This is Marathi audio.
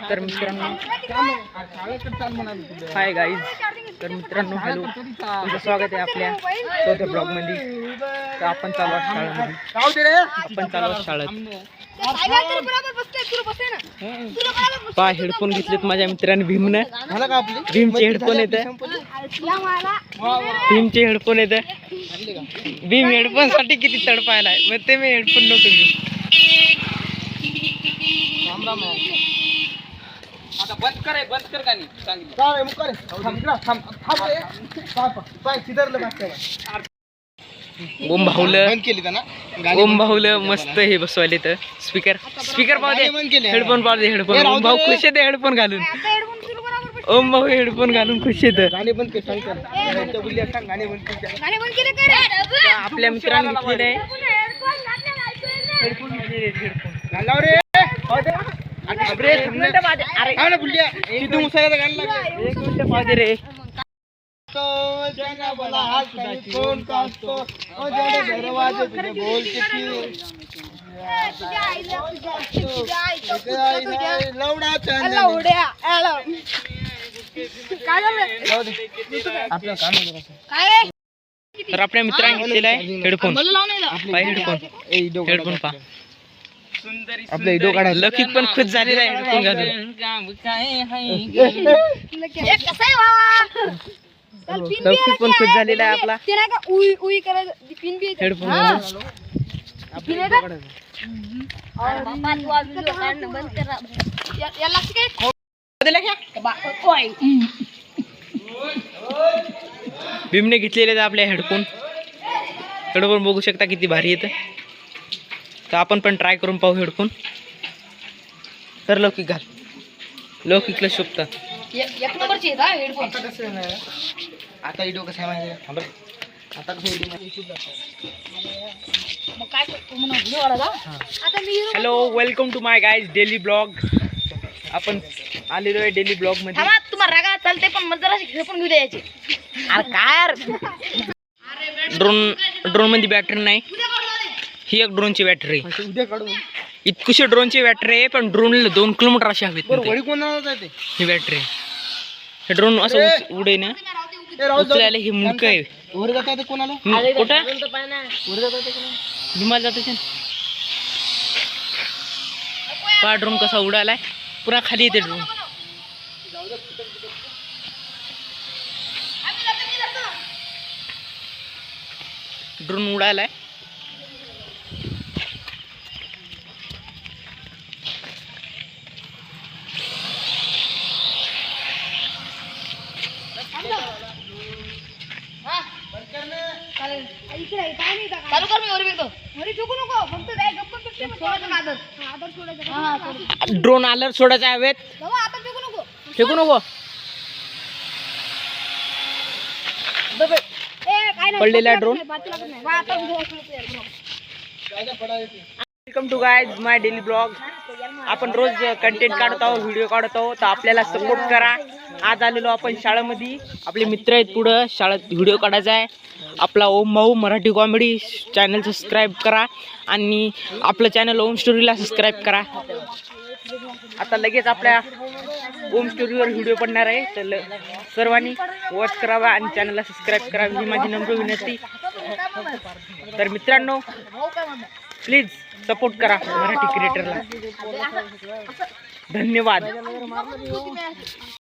तर मित्रांनो हाय गाईज. तर मित्रांनो हॅलो, तुमचं स्वागत आहे आपल्या चौथ्या ब्लॉगमध्ये. तर आपण चालू आहोत शाळेत. पा हेडफोन घेतलेत माझ्या मित्राने भीमने. भीमचे हेडफोन येतं. भीमचे हेडफोन येतं. भीम हेडफोन साठी किती तडपायला आहे, मग ते मी हेडफोन नको घेऊ. आता बंद कर गाणी चांगली. ओम भाऊलं मस्त हे बसवायले तर स्पीकर पाहू दे, हेडफोन पाहू दे. हेडफोन ओम भाऊ खुश येते हेडफोन घालून. ओम भाऊ हेडफोन घालून खुश येतं. आपल्या मित्रांनी घेतलेले आहे हेडफोन. रे तर आपल्या मित्रांनी घेतलेला आहे हेडफोन. हेडफोन पहा. आपल्या व्हिडिओ काढायला लकी पण खुश झालेला आहे हेडफोन घालून. लकी पण खुश झालेला आहे आपला हेडफोन घालून. भीमने घेतलेले आपल्या हेडफोन बघू शकता किती भारी येतं. तर आपण पण ट्राय करून पाहू हेडफोन. तर लौकिक घाल, लौकिकला शोभतं. आता व्हिडिओ कसा आहे आता hello, welcome to my guys daily blog. आपण आलेलो आहे डेली ब्लॉग मध्ये. तुम्हाला रागा चालते पण मला जरा पण घेऊ द्यायचे. अरे काय ड्रोन मध्ये बॅटरी नाही. ही एक ड्रोनची बॅटरी. इतकुशी ड्रोनची बॅटरी आहे, पण ड्रोनला 2 किलोमीटर अशी हवेत ही बॅटरी. हे ड्रोन असं उडे ना उचलायला हे मुंडक आहे. कुठं हिमाल जात पा ड्रोन कसा उडालाय, पुन्हा खाली येते ड्रोन. ड्रोन उडालाय. चालू कर, मी वर बघतो. नको फक्त ड्रोन आलं सोडायचं हवेत. फेकू नको. पडलेला drone. Welcome to guys my daily blog. आपण रोज कंटेंट काढत आहोत, व्हिडिओ काढत आहोत. तर आपल्याला सपोर्ट करा. आज आलेलो आपण शाळेमध्ये. आपले मित्र आहेत पुढं शाळेत व्हिडिओ काढायचा आहे. आपला ओम भाऊ मराठी कॉमेडी चॅनल सबस्क्राईब करा आणि आपलं चॅनल ओम स्टोरीला सबस्क्राईब करा. आता लगेच आपल्या ओम स्टोरीवर व्हिडिओ पडणार आहे. तर सर्वांनी वॉच करावा आणि चॅनलला सबस्क्राईब करावी ही माझी नम्र विनंती. तर मित्रांनो प्लीज सपोर्ट करा मराठी क्रिएटरला. धन्यवाद.